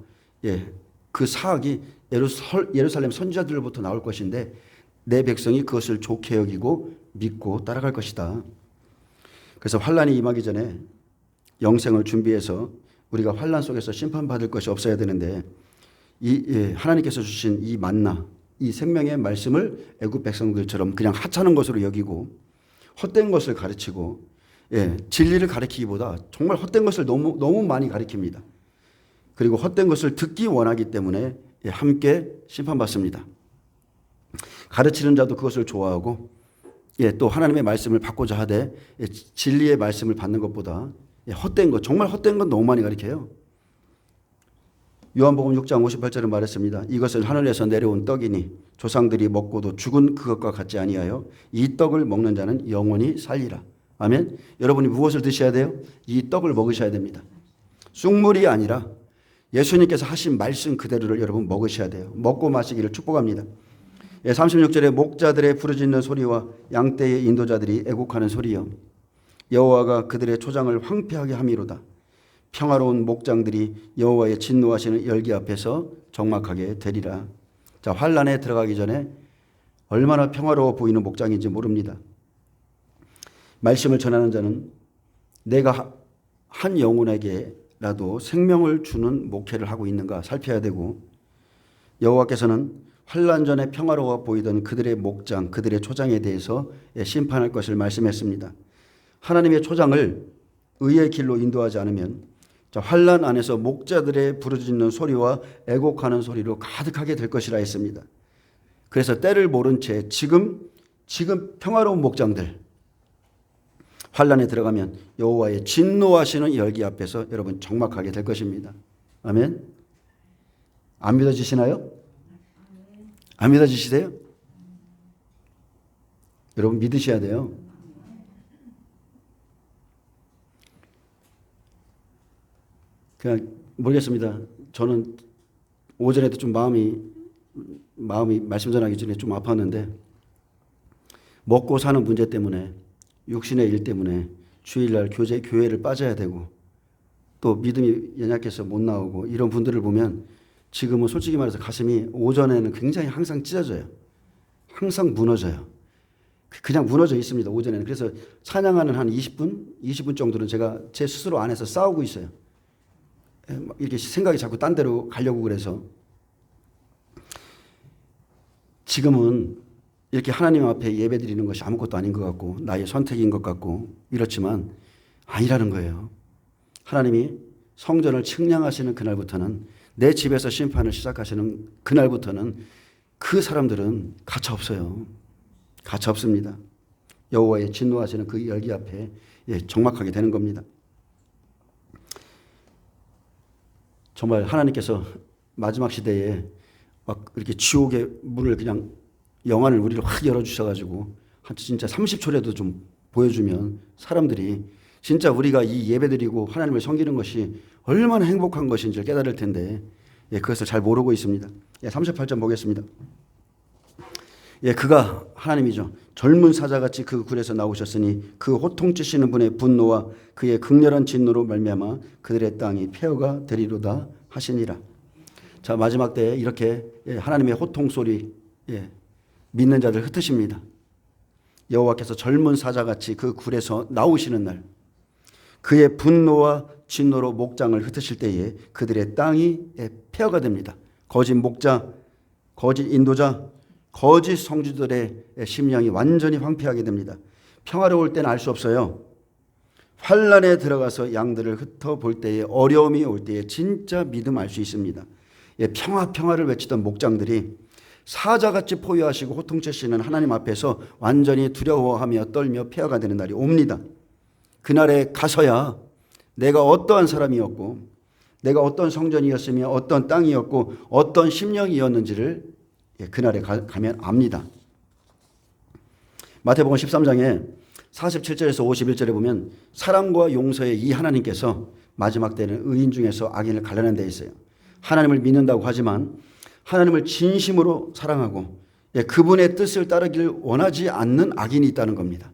그 사악이 예루살렘 선지자들로부터 나올 것인데 내 백성이 그것을 좋게 여기고 믿고 따라갈 것이다. 그래서 환난이 임하기 전에 영생을 준비해서 우리가 환난 속에서 심판받을 것이 없어야 되는데 하나님께서 주신 이 만나, 이 생명의 말씀을 애굽 백성들처럼 그냥 하찮은 것으로 여기고 헛된 것을 가르치고 진리를 가르치기보다 정말 헛된 것을 너무 많이 가르칩니다. 그리고 헛된 것을 듣기 원하기 때문에 함께 심판받습니다. 가르치는 자도 그것을 좋아하고 또 하나님의 말씀을 받고자 하되 진리의 말씀을 받는 것보다 헛된 것, 정말 헛된 건 너무 많이 가르쳐요. 요한복음 6장 58절에 말했습니다. 이것은 하늘에서 내려온 떡이니 조상들이 먹고도 죽은 그것과 같지 아니하여 이 떡을 먹는 자는 영원히 살리라. 아멘. 여러분이 무엇을 드셔야 돼요? 이 떡을 먹으셔야 됩니다. 쑥물이 아니라 예수님께서 하신 말씀 그대로를 여러분 먹으셔야 돼요. 먹고 마시기를 축복합니다. 36절에 목자들의 부르짖는 소리와 양떼의 인도자들이 애곡하는 소리요. 여호와가 그들의 초장을 황폐하게 함이로다. 평화로운 목장들이 여호와의 진노하시는 열기 앞에서 적막하게 되리라. 자, 환난에 들어가기 전에 얼마나 평화로워 보이는 목장인지 모릅니다. 말씀을 전하는 자는 내가 한 영혼에게라도 생명을 주는 목회를 하고 있는가 살펴야 되고 여호와께서는 환난 전에 평화로워 보이던 그들의 목장, 그들의 초장에 대해서 심판할 것을 말씀했습니다. 하나님의 초장을 의의 길로 인도하지 않으면 환난 안에서 목자들의 부르짖는 소리와 애곡하는 소리로 가득하게 될 것이라 했습니다. 그래서 때를 모른 채 지금 평화로운 목장들 환난에 들어가면 여호와의 진노하시는 열기 앞에서 여러분 적막하게 될 것입니다. 아멘. 안 믿어지시나요? 안 믿어지시세요? 여러분 믿으셔야 돼요. 그냥 모르겠습니다. 저는 오전에도 좀 마음이 말씀 전하기 전에 좀 아팠는데 먹고 사는 문제 때문에 육신의 일 때문에 주일날 교회를 빠져야 되고 또 믿음이 연약해서 못 나오고 이런 분들을 보면 지금은 솔직히 말해서 가슴이 오전에는 굉장히 항상 찢어져요. 항상 무너져요. 그냥 무너져 있습니다. 오전에는. 그래서 찬양하는 한 20분 정도는 제가 제 스스로 안에서 싸우고 있어요. 이렇게 생각이 자꾸 딴 데로 가려고 그래서 지금은 이렇게 하나님 앞에 예배 드리는 것이 아무것도 아닌 것 같고 나의 선택인 것 같고 이렇지만 아니라는 거예요. 하나님이 성전을 측량하시는 그날부터는 내 집에서 심판을 시작하시는 그날부터는 그 사람들은 가차 없어요. 가차 없습니다. 여호와의 진노하시는 그 열기 앞에 적막하게 되는 겁니다. 정말 하나님께서 마지막 시대에 막 이렇게 지옥의 문을 그냥 영안을 우리를 확 열어주셔가지고 한 진짜 30초라도 좀 보여주면 사람들이 진짜 우리가 이 예배드리고 하나님을 섬기는 것이 얼마나 행복한 것인지를 깨달을 텐데 그것을 잘 모르고 있습니다. 38절 보겠습니다. 그가 하나님이죠. 젊은 사자같이 그 굴에서 나오셨으니 그 호통치시는 분의 분노와 그의 극렬한 진노로 말미암아 그들의 땅이 폐허가 되리로다 하시니라. 자, 마지막 때에 이렇게 하나님의 호통 소리 믿는 자들 흩으십니다. 여호와께서 젊은 사자같이 그 굴에서 나오시는 날 그의 분노와 진노로 목장을 흩으실 때에 그들의 땅이 폐허가 됩니다. 거짓 목자, 거짓 인도자, 거짓 성주들의 심령이 완전히 황폐하게 됩니다. 평화로울 때는 알 수 없어요. 환란에 들어가서 양들을 흩어볼 때에 어려움이 올 때에 진짜 믿음 알 수 있습니다. 평화를 외치던 목장들이 사자같이 포효하시고 호통치시는 하나님 앞에서 완전히 두려워하며 떨며 폐허가 되는 날이 옵니다. 그날에 가서야 내가 어떠한 사람이었고 내가 어떤 성전이었으며 어떤 땅이었고 어떤 심령이었는지를 그날에 가면 압니다. 마태복음 13장에 47절에서 51절에 보면 사랑과 용서의 이 하나님께서 마지막 때는 의인 중에서 악인을 갈라낸 데 있어요. 하나님을 믿는다고 하지만 하나님을 진심으로 사랑하고 그분의 뜻을 따르기를 원하지 않는 악인이 있다는 겁니다.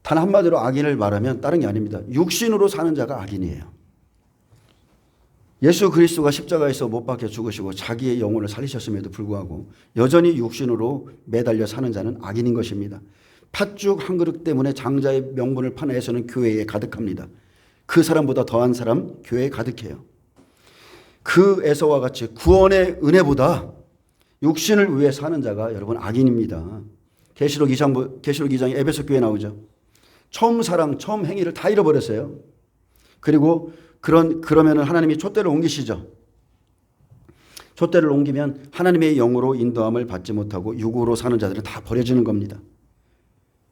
단 한마디로 악인을 말하면 다른 게 아닙니다. 육신으로 사는 자가 악인이에요. 예수 그리스도가 십자가에서 못 박혀 죽으시고 자기의 영혼을 살리셨음에도 불구하고 여전히 육신으로 매달려 사는 자는 악인인 것입니다. 팥죽 한 그릇 때문에 장자의 명분을 파내서는 교회에 가득합니다. 그 사람보다 더한 사람 교회에 가득해요. 그 에서와 같이 구원의 은혜보다 육신을 위해 사는 자가 여러분 악인입니다. 계시록 2장에 에베소 교회 나오죠. 처음 사랑, 처음 행위를 다 잃어버렸어요. 그리고 그러면은 하나님이 촛대를 옮기시죠. 촛대를 옮기면 하나님의 영으로 인도함을 받지 못하고 육으로 사는 자들은 다 버려지는 겁니다.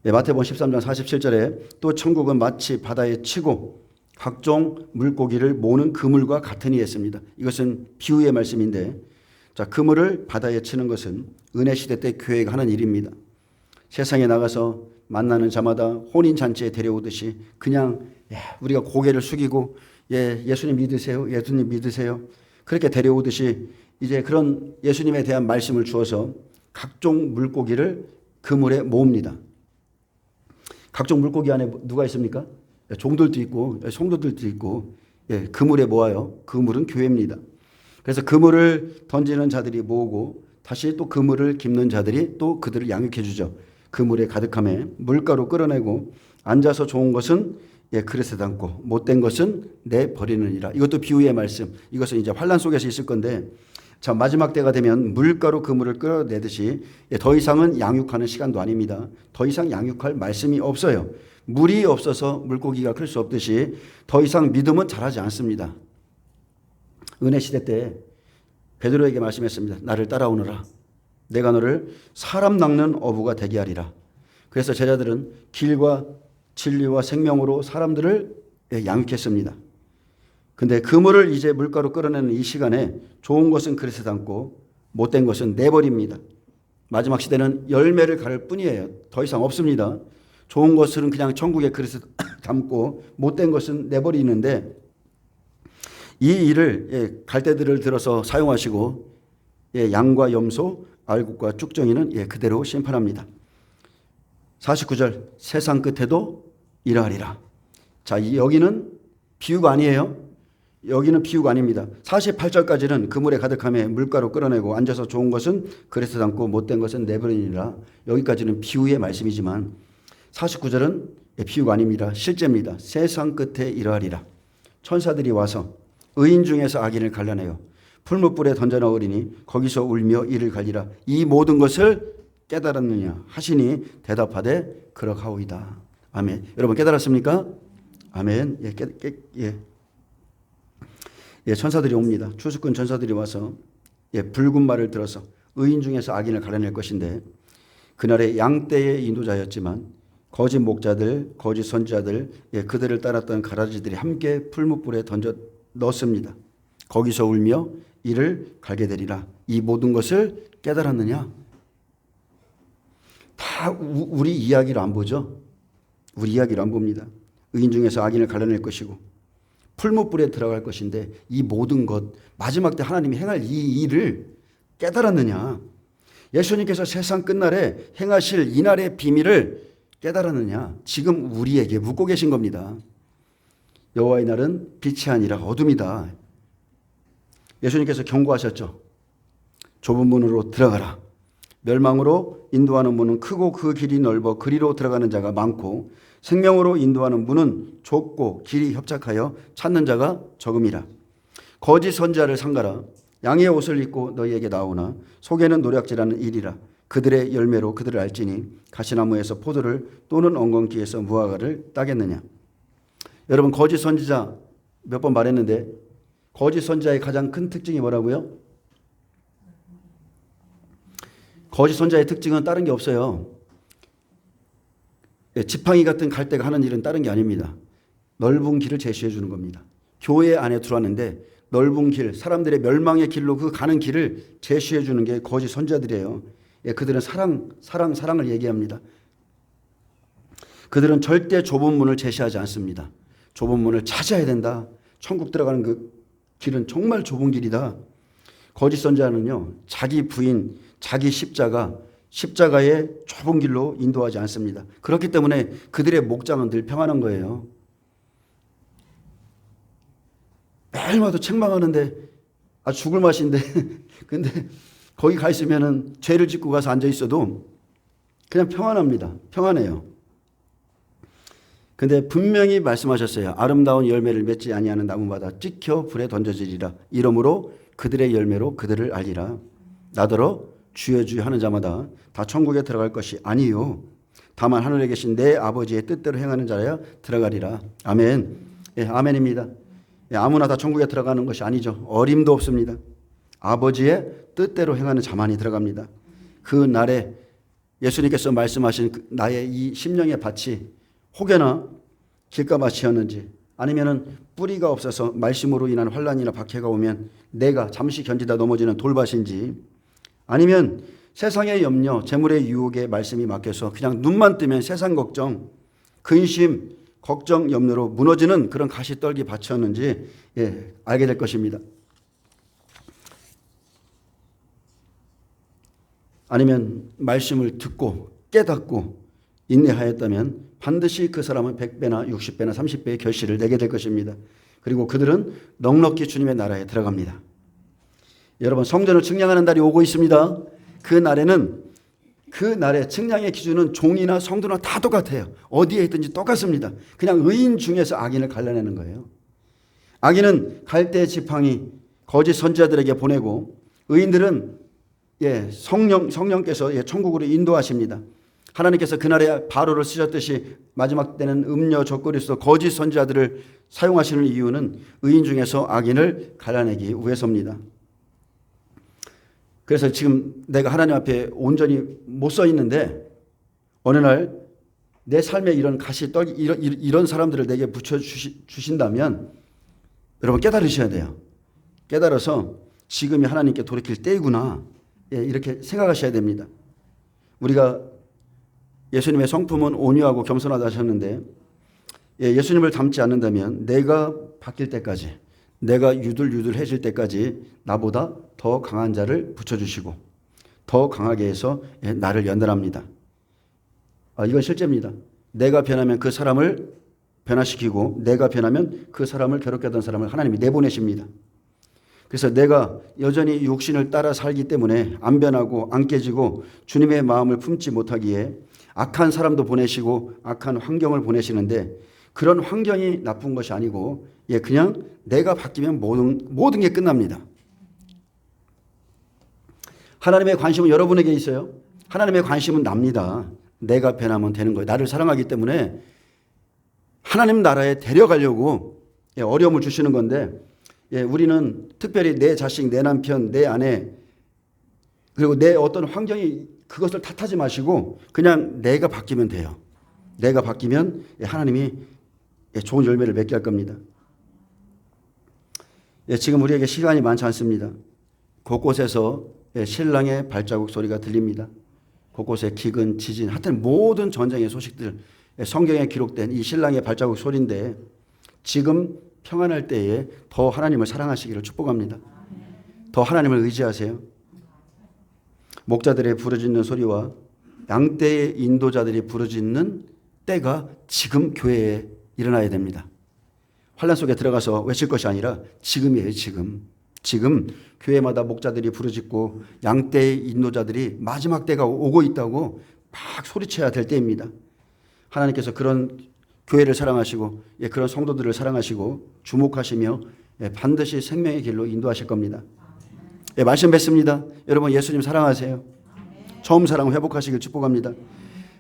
마태복음 13장 47절에 또 천국은 마치 바다에 치고 각종 물고기를 모으는 그물과 같으니 했습니다. 이것은 비유의 말씀인데 자, 그물을 바다에 치는 것은 은혜 시대 때 교회가 하는 일입니다. 세상에 나가서 만나는 자마다 혼인잔치에 데려오듯이 그냥 우리가 고개를 숙이고 예수님 믿으세요. 예수님 믿으세요. 그렇게 데려오듯이 이제 그런 예수님에 대한 말씀을 주어서 각종 물고기를 그물에 모읍니다. 각종 물고기 안에 누가 있습니까? 종들도 있고 성도들도 있고 그물에 모아요. 그물은 교회입니다. 그래서 그물을 던지는 자들이 모으고 다시 또 그물을 깁는 자들이 또 그들을 양육해 주죠. 그물에 가득함에 물가로 끌어내고 앉아서 좋은 것은 그릇에 담고 못된 것은 내버리느니라. 이것도 비유의 말씀. 이것은 이제 환란 속에서 있을 건데 자, 마지막 때가 되면 물가로 그물을 끌어내듯이 더 이상은 양육하는 시간도 아닙니다. 더 이상 양육할 말씀이 없어요. 물이 없어서 물고기가 클 수 없듯이 더 이상 믿음은 자라지 않습니다. 은혜 시대 때 베드로에게 말씀했습니다. 나를 따라오너라. 내가 너를 사람 낚는 어부가 되게 하리라. 그래서 제자들은 길과 진리와 생명으로 사람들을 양육했습니다. 근데 그물을 이제 물가로 끌어내는 이 시간에 좋은 것은 그릇에 담고 못된 것은 내버립니다. 마지막 시대는 열매를 가를 뿐이에요. 더 이상 없습니다. 좋은 것은 그냥 천국의 그릇에 담고 못된 것은 내버리는데 이 일을 갈대들을 들어서 사용하시고 양과 염소, 알곡과 쭉정이는 그대로 심판합니다. 49절 세상 끝에도 이러하리라. 자, 여기는 비유가 아니에요. 여기는 비유가 아닙니다. 48절까지는 그물에 가득함에 물가로 끌어내고 앉아서 좋은 것은 그릇에 담고 못된 것은 내버리니라. 여기까지는 비유의 말씀이지만 49절은 비유가 아닙니다. 실제입니다. 세상 끝에 이러하리라. 천사들이 와서 의인 중에서 악인을 갈라내요 풀무불에 던져 넣으리니 거기서 울며 이를 갈리라. 이 모든 것을 깨달았느냐 하시니 대답하되 그러하오이다. 아멘. 여러분 깨달았습니까? 아멘. 천사들이 옵니다. 추수꾼 천사들이 와서 붉은 말을 들어서 의인 중에서 악인을 갈라낼 것인데 그날의 양떼의 인도자였지만 거짓 목자들, 거짓 선지자들, 그들을 따랐던 가라지들이 함께 풀무불에 던져 넣었습니다. 거기서 울며 이를 갈게 되리라. 이 모든 것을 깨달았느냐? 다 우리 이야기를 안 보죠. 우리 이야기를 안 봅니다. 의인 중에서 악인을 갈라낼 것이고 풀무불에 들어갈 것인데 이 모든 것 마지막 때 하나님이 행할 이 일을 깨달았느냐? 예수님께서 세상 끝날에 행하실 이날의 비밀을 깨달았느냐? 지금 우리에게 묻고 계신 겁니다. 여호와의 날은 빛이 아니라 어둠이다. 예수님께서 경고하셨죠. 좁은 문으로 들어가라. 멸망으로 인도하는 문은 크고 그 길이 넓어 그리로 들어가는 자가 많고 생명으로 인도하는 문은 좁고 길이 협착하여 찾는 자가 적음이라. 거짓 선지자를 삼가라. 양의 옷을 입고 너희에게 나오나 속에는 노략질하는 일이라. 그들의 열매로 그들을 알지니 가시나무에서 포도를 또는 엉겅퀴에서 무화과를 따겠느냐. 여러분 거짓 선지자 몇 번 말했는데 거짓 선지자의 가장 큰 특징이 뭐라고요? 거짓 선지자의 특징은 다른 게 없어요. 지팡이 같은 갈대가 하는 일은 다른 게 아닙니다. 넓은 길을 제시해 주는 겁니다. 교회 안에 들어왔는데 넓은 길, 사람들의 멸망의 길로 그 가는 길을 제시해 주는 게 거짓 선지자들이에요. 그들은 사랑을 얘기합니다. 그들은 절대 좁은 문을 제시하지 않습니다. 좁은 문을 찾아야 된다. 천국 들어가는 그 길은 정말 좁은 길이다. 거짓 선지자는요, 자기 부인, 자기 십자가의 좁은 길로 인도하지 않습니다. 그렇기 때문에 그들의 목장은 늘 평안한 거예요. 매일마다 책망하는데 죽을 맛인데 근데 거기 가 있으면은 죄를 짓고 가서 앉아 있어도 그냥 평안합니다. 평안해요. 근데 분명히 말씀하셨어요. 아름다운 열매를 맺지 아니하는 나무마다 찍혀 불에 던져지리라. 이러므로 그들의 열매로 그들을 알리라. 나더러 주여 주여 하는 자마다 다 천국에 들어갈 것이 아니요 다만 하늘에 계신 내 아버지의 뜻대로 행하는 자야 들어가리라. 아멘. 아멘입니다. 아무나 다 천국에 들어가는 것이 아니죠. 어림도 없습니다. 아버지의 뜻대로 행하는 자만이 들어갑니다. 그 날에 예수님께서 말씀하신 나의 이 심령의 밭이 혹여나 길가밭이었는지 아니면은 뿌리가 없어서 말씀으로 인한 환난이나 박해가 오면 내가 잠시 견디다 넘어지는 돌밭인지 아니면 세상의 염려, 재물의 유혹에 말씀이 막혀서 그냥 눈만 뜨면 세상 걱정, 근심, 걱정, 염려로 무너지는 그런 가시떨기 밭이었는지 알게 될 것입니다. 아니면 말씀을 듣고 깨닫고 인내하였다면 반드시 그 사람은 100배나 60배나 30배의 결실을 내게 될 것입니다. 그리고 그들은 넉넉히 주님의 나라에 들어갑니다. 여러분 성전을 측량하는 날이 오고 있습니다. 그 날에 측량의 기준은 종이나 성도나 다 똑같아요. 어디에 있든지 똑같습니다. 그냥 의인 중에서 악인을 갈라내는 거예요. 악인은 갈대 지팡이 거짓 선지자들에게 보내고 의인들은 성령께서 천국으로 인도하십니다. 하나님께서 그날에 바로를 쓰셨듯이 마지막 때는 음녀 적그리스도 거짓 선지자들을 사용하시는 이유는 의인 중에서 악인을 갈라내기 위해서입니다. 그래서 지금 내가 하나님 앞에 온전히 못 서 있는데 어느 날 내 삶에 이런 가시떨기 이런 사람들을 내게 붙여주신다면 여러분 깨달으셔야 돼요. 깨달아서 지금이 하나님께 돌이킬 때이구나 이렇게 생각하셔야 됩니다. 우리가 예수님의 성품은 온유하고 겸손하다 하셨는데 예수님을 닮지 않는다면 내가 바뀔 때까지 내가 유들유들해질 때까지 나보다 더 강한 자를 붙여주시고 더 강하게 해서 나를 연단합니다. 이건 실제입니다. 내가 변하면 그 사람을 변화시키고 내가 변하면 그 사람을 괴롭게 하던 사람을 하나님이 내보내십니다. 그래서 내가 여전히 육신을 따라 살기 때문에 안 변하고 안 깨지고 주님의 마음을 품지 못하기에 악한 사람도 보내시고 악한 환경을 보내시는데 그런 환경이 나쁜 것이 아니고 그냥 내가 바뀌면 모든 게 끝납니다. 하나님의 관심은 여러분에게 있어요. 하나님의 관심은 납니다. 내가 변하면 되는 거예요. 나를 사랑하기 때문에 하나님 나라에 데려가려고 어려움을 주시는 건데 우리는 특별히 내 자식, 내 남편, 내 아내 그리고 내 어떤 환경이 그것을 탓하지 마시고 그냥 내가 바뀌면 돼요. 내가 바뀌면 하나님이 좋은 열매를 맺게 할 겁니다. 지금 우리에게 시간이 많지 않습니다. 곳곳에서 신랑의 발자국 소리가 들립니다. 곳곳에 기근, 지진, 하여튼 모든 전쟁의 소식들 성경에 기록된 이 신랑의 발자국 소리인데 지금 평안할 때에 더 하나님을 사랑하시기를 축복합니다. 더 하나님을 의지하세요. 목자들의 부르짖는 소리와 양떼의 인도자들이 부르짖는 때가 지금 교회에 일어나야 됩니다. 환란 속에 들어가서 외칠 것이 아니라 지금이에요. 지금 교회마다 목자들이 부르짖고 양떼의 인도자들이 마지막 때가 오고 있다고 막 소리쳐야 될 때입니다. 하나님께서 그런 교회를 사랑하시고 그런 성도들을 사랑하시고 주목하시며 반드시 생명의 길로 인도하실 겁니다. 말씀 뵙습니다. 여러분 예수님 사랑하세요. 처음 사랑을 회복하시길 축복합니다.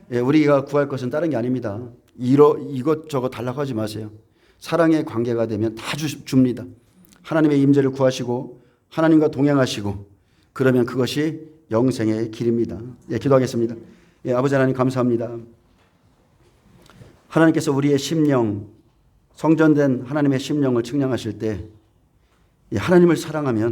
우리가 구할 것은 다른 게 아닙니다. 이것저것 달라고 하지 마세요. 사랑의 관계가 되면 다 줍니다. 하나님의 임재를 구하시고 하나님과 동행하시고 그러면 그것이 영생의 길입니다. 기도하겠습니다. 아버지 하나님 감사합니다. 하나님께서 우리의 심령, 성전된 하나님의 심령을 측량하실 때 하나님을 사랑하면